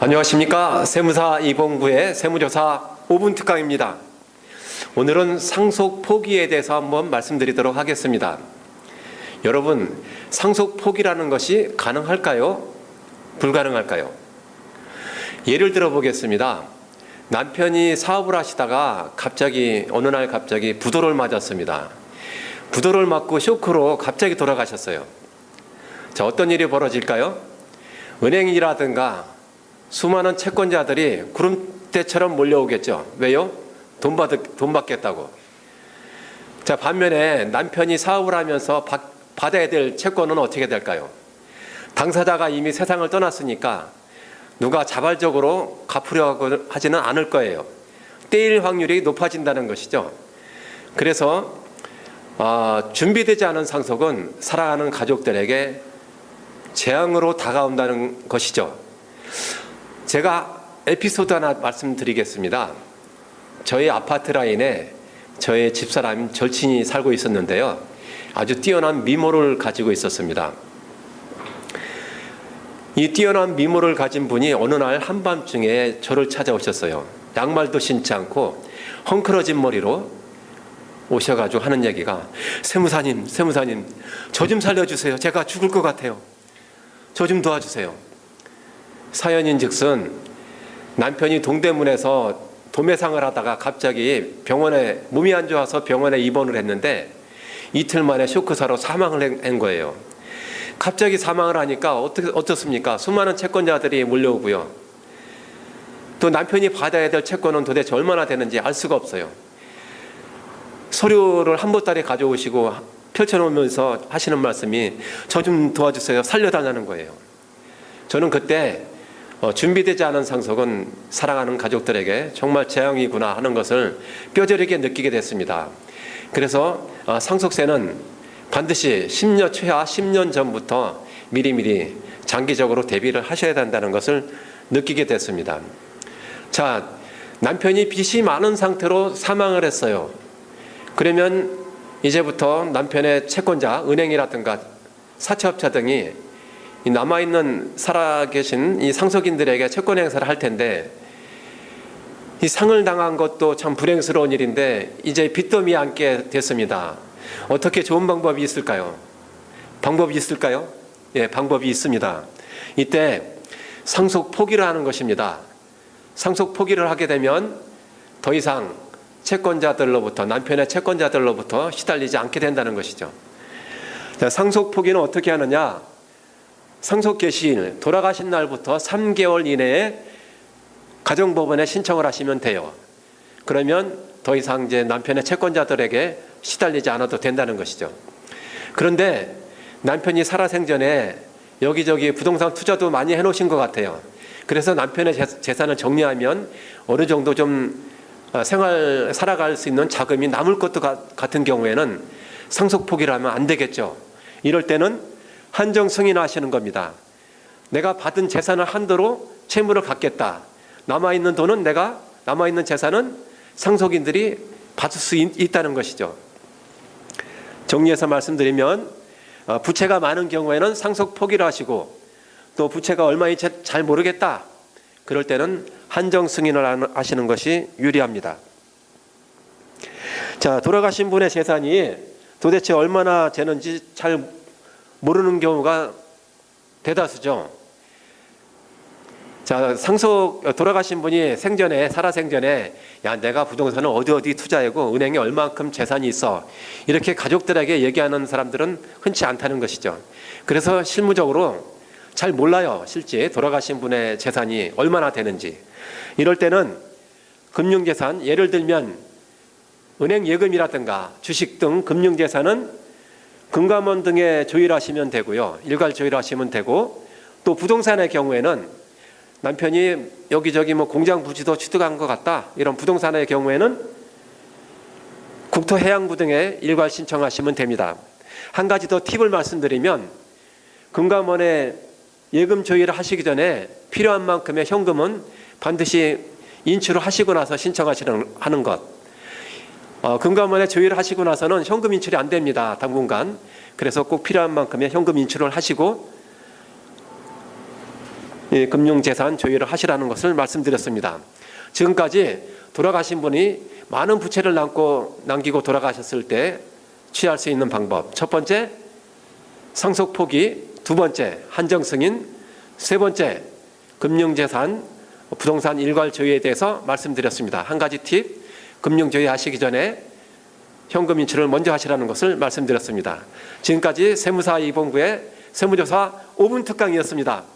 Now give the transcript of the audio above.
안녕하십니까. 세무사 이봉구의 세무조사 5분 특강입니다. 오늘은 상속 포기에 대해서 한번 말씀드리도록 하겠습니다. 여러분, 상속 포기라는 것이 가능할까요? 불가능할까요? 예를 들어 보겠습니다. 남편이 사업을 하시다가 어느 날 갑자기 부도를 맞았습니다. 부도를 맞고 쇼크로 갑자기 돌아가셨어요. 자, 어떤 일이 벌어질까요? 은행이라든가 수많은 채권자들이 구름대처럼 몰려오겠죠. 왜요? 돈 받겠다고. 자, 반면에 남편이 사업을 하면서 받아야 될 채권은 어떻게 될까요? 당사자가 이미 세상을 떠났으니까 누가 자발적으로 갚으려고 하지는 않을 거예요. 떼일 확률이 높아진다는 것이죠. 그래서 준비되지 않은 상속은 사랑하는 가족들에게 재앙으로 다가온다는 것이죠. 제가 에피소드 하나 말씀드리겠습니다. 저희 아파트 라인에 저의 집사람 절친이 살고 있었는데요. 아주 뛰어난 미모를 가지고 있었습니다. 이 뛰어난 미모를 가진 분이 어느 날 한밤중에 저를 찾아오셨어요. 양말도 신지 않고 헝클어진 머리로 오셔가지고 하는 얘기가, 세무사님, 저 좀 살려주세요. 제가 죽을 것 같아요. 저 좀 도와주세요. 사연인즉슨 남편이 동대문에서 도매상을 하다가 갑자기 몸이 안 좋아서 병원에 입원을 했는데 이틀 만에 쇼크사로 사망을 한 거예요. 갑자기 사망을 하니까 어떻습니까? 수많은 채권자들이 몰려오고요. 또 남편이 받아야 될 채권은 도대체 얼마나 되는지 알 수가 없어요. 서류를 한 보따리 가져오시고 펼쳐놓으면서 하시는 말씀이, 저 좀 도와주세요. 살려달라는 거예요. 저는 그때 준비되지 않은 상속은 사랑하는 가족들에게 정말 재앙이구나 하는 것을 뼈저리게 느끼게 됐습니다. 그래서 상속세는 반드시 최하 10년 전부터 미리미리 장기적으로 대비를 하셔야 된다는 것을 느끼게 됐습니다. 자, 남편이 빚이 많은 상태로 사망을 했어요. 그러면 이제부터 남편의 채권자, 은행이라든가 사채업자 등이 살아계신 이 상속인들에게 채권 행사를 할 텐데, 이 상을 당한 것도 참 불행스러운 일인데 이제 빚더미에 앉게 됐습니다. 어떻게 좋은 방법이 있을까요? 예, 방법이 있습니다. 이때 상속 포기를 하는 것입니다. 상속 포기를 하게 되면 더 이상 남편의 채권자들로부터 시달리지 않게 된다는 것이죠. 자, 상속 포기는 어떻게 하느냐? 상속 개시일, 돌아가신 날부터 3개월 이내에 가정법원에 신청을 하시면 돼요. 그러면 더 이상 이제 남편의 채권자들에게 시달리지 않아도 된다는 것이죠. 그런데 남편이 살아생전에 여기저기 부동산 투자도 많이 해놓으신 것 같아요. 그래서 남편의 재산을 정리하면 어느 정도 좀 살아갈 수 있는 자금이 남을 것도 같은 경우에는 상속 포기를 하면 안 되겠죠. 이럴 때는 한정 승인하시는 겁니다. 내가 받은 재산을 한도로 채무를 갚겠다. 남아있는 재산은 상속인들이 받을 수 있다는 것이죠. 정리해서 말씀드리면, 부채가 많은 경우에는 상속 포기를 하시고, 또 부채가 얼마인지 잘 모르겠다. 그럴 때는 한정 승인을 하시는 것이 유리합니다. 자, 돌아가신 분의 재산이 도대체 얼마나 되는지 잘 모르는 경우가 대다수죠. 자, 돌아가신 분이 살아생전에, 야, 내가 부동산을 어디 투자하고 은행에 얼만큼 재산이 있어, 이렇게 가족들에게 얘기하는 사람들은 흔치 않다는 것이죠. 그래서 실무적으로 잘 몰라요. 실제 돌아가신 분의 재산이 얼마나 되는지. 이럴 때는 금융재산, 예를 들면 은행 예금이라든가 주식 등 금융재산은 금감원 등에 조율하시면 되고요. 일괄 조율하시면 되고, 또 부동산의 경우에는 남편이 여기저기 공장 부지도 취득한 것 같다, 이런 부동산의 경우에는 국토해양부 등에 일괄 신청하시면 됩니다. 한 가지 더 팁을 말씀드리면, 금감원에 예금 조율을 하시기 전에 필요한 만큼의 현금은 반드시 인출을 하시고 나서 신청하는 것. 금감원에 조율을 하시고 나서는 현금 인출이 안 됩니다. 당분간. 그래서 꼭 필요한 만큼의 현금 인출을 하시고 금융재산 조회를 하시라는 것을 말씀드렸습니다. 지금까지 돌아가신 분이 많은 부채를 남기고 돌아가셨을 때 취할 수 있는 방법. 첫 번째, 상속 포기. 두 번째, 한정 승인. 세 번째, 금융재산, 부동산 일괄 조회에 대해서 말씀드렸습니다. 한 가지 팁, 금융조회 하시기 전에 현금 인출을 먼저 하시라는 것을 말씀드렸습니다. 지금까지 세무사 2본부의 세무조사 5분 특강이었습니다.